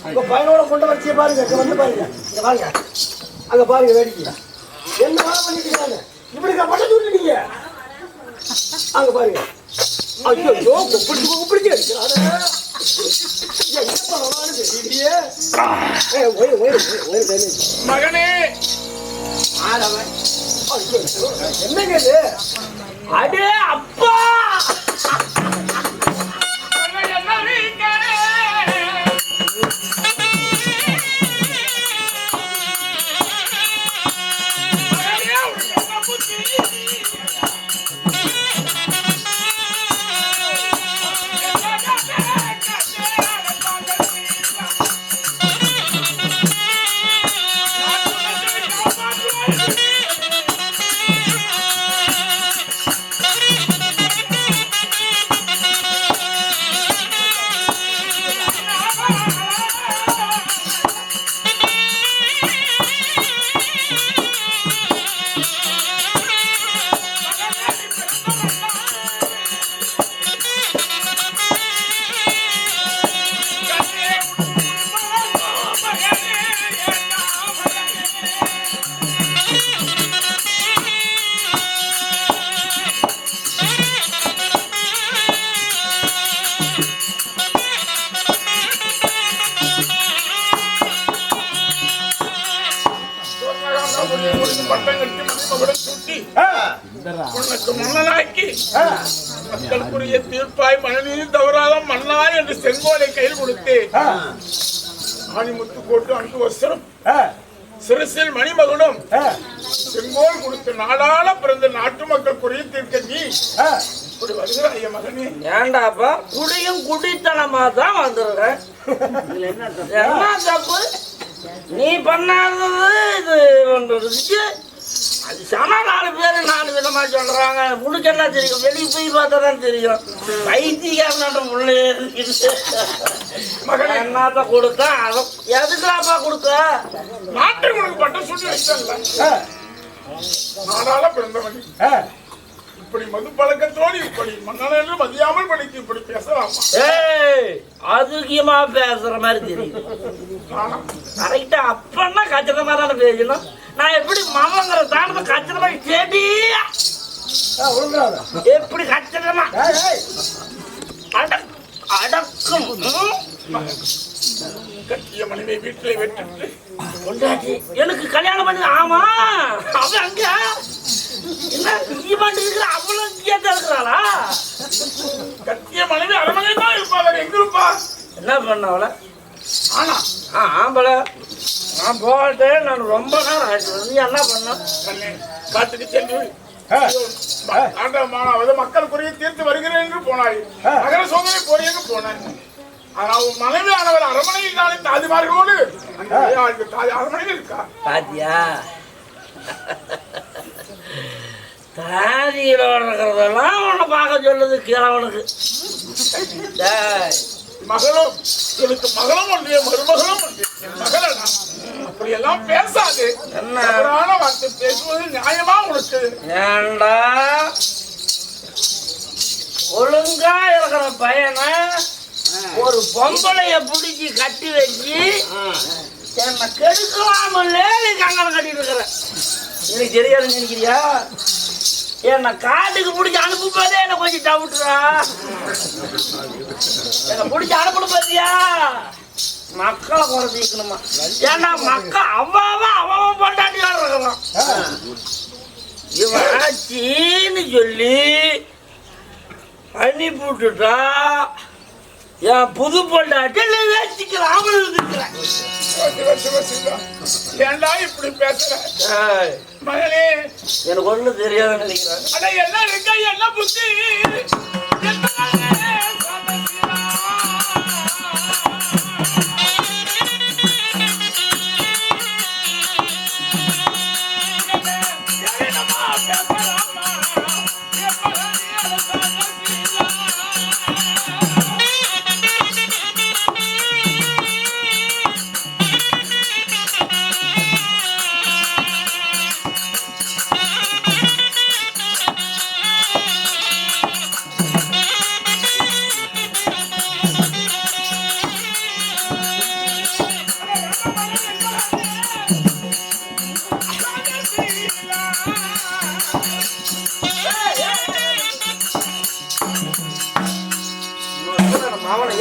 உங்க பையனோட கொண்டு வச்சிய பாருங்க, இங்க வந்து பாருங்க, இங்க பாருங்க, அங்க பாருங்க வேடிக்கை. என்ன வேலை பண்ணிட்டு இருக்காங்க? இப்படி பட்ட சொல்லிட்டீங்க. அங்க பாருங்க. ஐயோ குப்பிடிச்சு அடிக்கிறாரு. என்ன பண்ணலாம்னு தெரியலையே. மகனே என்னங்க இது? அடே அப்பா மக்களுக்குரிய தீர்ப்பாய் மனநீர் தவறாத மன்னா என்று செங்கோலை கையில் கொடுத்து ஆணிமுத்து போட்டு அங்கு வசரம் சிறுசில் மணிமகனும் செங்கோல் கொடுத்து நாடாள பிறந்த நாட்டு மக்கள் குறைய தீர்க்க நீ இப்படி வருகிறாய் மகனே. ஏண்டாப்பா குடியும் குடித்தனமா தான் வந்துடுறேன். என்ன தப்பு நீ பண்ணாதது இது பண்றதுக்கு அது சம 4 பேர் 4 விதமா சொல்றாங்க. உனக்கு என்ன தெரியும்? வெளியே போய் பார்த்தா தான் தெரியும். வைத்தியக்காரனாட்ட முள்ளே மகன் என்னத்த கொடுத்தா அதை எதுக்குலாப்பா கொடுத்த? நாட்டை உனக்கு பட்டம் சொல்லி வச்சல நாடாள பிறந்தவன் இப்படி மது பழக்கத்தோடு இப்படி மன்னனு மதியாமல் படித்து இப்படி பேசலாமா? அதுக்கியமா பேசுற மாதிரி தெரியும். கரெக்டா அப்பன்னா கச்சிதமா தானே பேசணும். நான் எப்படி மவங்கிற தானத்தை கச்சிதமா செடியா எப்படி கச்சிதமா அடக்கும் கட்டிய மனைவி வீட்டிலே வெட்டு கொண்டாட்டி எனக்கு கல்யாணம் பண்ணி. ஆமா அவன் அங்க என்ன இருக்கிற அவ்வளவு இருக்கிறாளா? கட்டிய மனைவி அரமனை தான் இருப்பா. எங்க இருப்பா? என்ன பண்ண அவளை? ஆனா ஆம்பள நான் போட்டேன். நான் ரொம்ப நேரம் ஆயிடுச்சு. நீ என்ன பண்ண? காத்துக்கு சென்று மக்கள் குறைய தீர்த்து வருகிறேன் என்று போனாய். நகர சோதனை போறேன்னு போனேன். ஆனா உன் மனைவி ஆனவர் அரமனையில் தானே தாதிமார்களோடு அரமனையில் இருக்கா? பாத்தியா தாதியிலோட இருக்கிறதெல்லாம் உன்னை பார்க்க சொல்லுது கிழவனுக்கு. மகளும் எனக்கு மகளும் ஒன்று மருமகளும் ஒன்று மகளா அப்படி எல்லாம் பேசாது. தவறான வார்த்தை பேசுவது நியாயமா உனக்கு? ஏண்டா ஒழுங்கா இருக்கிற பையனை ஒரு பொம்பளைய பிடிச்சி கட்டி வச்சு என்ன கெடுக்கலாமல்லே நீ கங்கணம் கட்டிட்டு இருக்கிற. எனக்கு தெரியாதுன்னு நினைக்கிறியா? என்ன காட்டுக்கு பிடிச்சி அனுப்பும் போதே என்ன கொஞ்சம் டவுட்டுறா. என்ன பிடிச்சி அனுப்பணும் பாத்தியா? மக்களை குறைச்சிக்கணுமா? ஏன்னா மக்கள் அவன் பொண்டாட்டியா இருக்கலாம். இவன் ஆச்சின்னு சொல்லி அனுப்பி விட்டுட்டா என் புது பொண்டாட்டி வச்சுக்கிறேன். அவனுக்கு இருக்கிறேன். ஏண்டா இப்படி பேசுற மகளே? எனக்கு ஒண்ணு தெரியாதுன்னு நினைக்கிறேன். ஆனா எல்லாம் இருக்கா? என்ன புத்தி?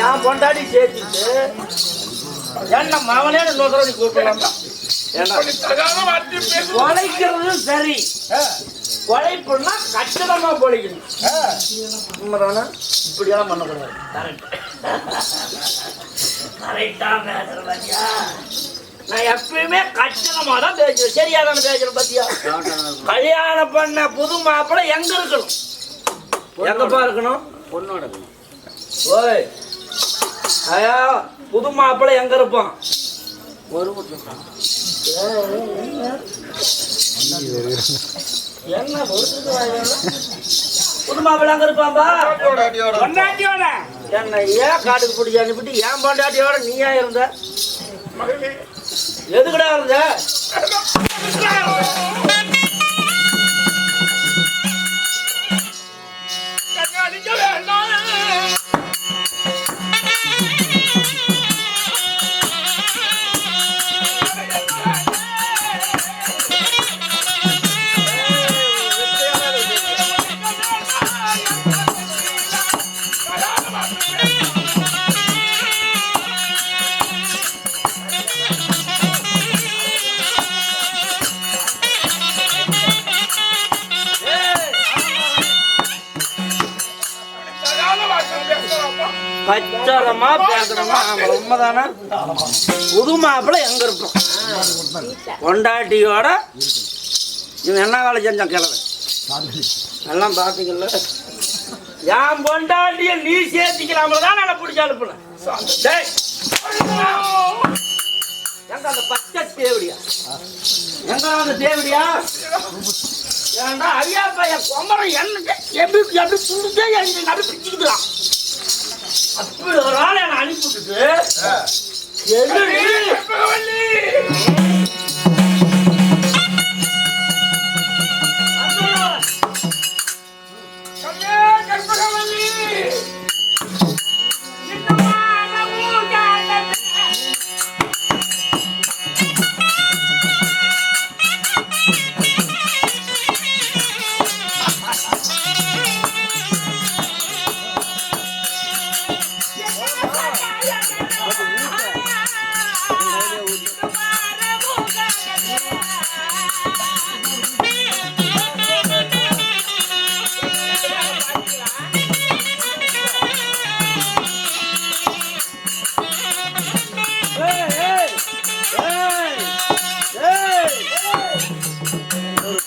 என் பொண்டாட்டி சேர்த்துட்டு என்ன மகனே இன்னொரு தடவை நீ கூப்பிடலாம். ஏன்னா தகாத வார்த்தை பேச உழைக்கிறது சரி, உழைப்புன்னா கச்சிதமா பொழைக்கணும். உண்மைதானே? இப்படியெல்லாம் பண்ணக்கூடாது. கரெக்டா பேசுறேன். நான் எப்பயுமே கச்சிதமா தான் பேசுறேன். சரியா தானே பேசுறேன் பத்தியா? கல்யாணம் பண்ண புது மாப்பிள்ளை எங்க இருக்கணும்? எங்கப்பா இருக்கணும்? பொண்ணோட. ஓய் ஐயா, புது மாப்பிள்ளை எங்க இருப்பான்? ஒரு என்ன புது மாப்பிள்ளை அங்க இருப்பான்பா? பொண்டாட்டியோட. என்ன ஏன் காட்டுக்கு பிடிச்சி அனுப்பிட்டு ஏன் பொண்டாட்டியோட நீயா இருந்த? எதுக்குடா இருந்த? கச்சரமா பேசணுமா? உண்மைதானே? புது மாப்பிள்ளை எங்க இருக்கும்? பொண்டாட்டியோட. இவன் என்ன வேலை செஞ்சான் கிழமை எல்லாம் பாத்தீங்கல்ல. என் பொண்டாட்டிய நீ சேர்த்திக்கலாமதான் நான் பிடிச்ச அனுப்புனேன். எங்க அந்த பச்சை தேவடியா? எங்க அந்த தேவடியா? ஏன்டா ஐயா பையன் குமரம் என்ன எப்படி எப்படி புடிச்சே அப்படி பிடிச்சிக்கிறான். அப்படி ஒரு ஆள் என்ன அனுப்பிவிட்டுட்டு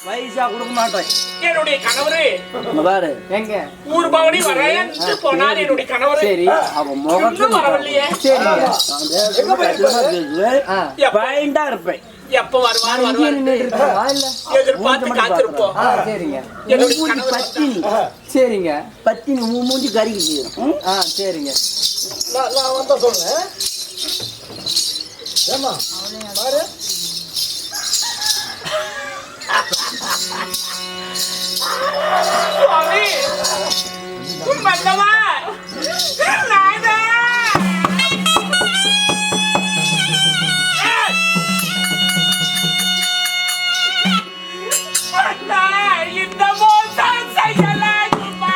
பைசா கொடுக்க மாட்டேன். என்னுடைய கணவரே பாரு எங்க ஊர் பவனி வரேன் போனார். என்னுடைய கணவரே சரி அவன் முகம் வரவில்லையே. பாயிண்டா இருப்பேன். எப்ப வருவார் எதிர்பார்த்து காத்திருப்போம். சரிங்க பத்தினி. சரிங்க பத்தினி மூஞ்சி கறிக்கு. சரிங்க நான் வந்தா சொல்றேன். ஏமா பாரு சுவாமி வந்தவா நானே இந்த மோசம் செய்யலாமா?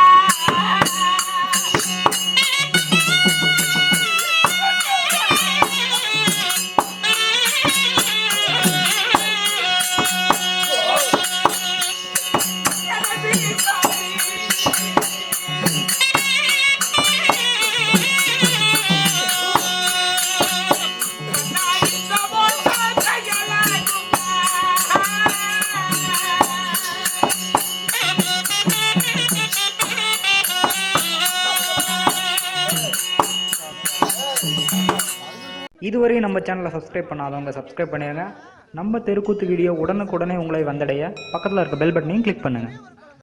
இதுவரையும் நம்ம சேனலை சப்ஸ்கிரைப் பண்ணாதவங்க சப்ஸ்கிரைப் பண்ணிடுங்க. நம்ம தெருக்கூத்து வீடியோ உடனுக்குடனே உங்களை வந்தடைய பக்கத்தில் இருக்க பெல் பட்டனையும் கிளிக் பண்ணுங்கள்.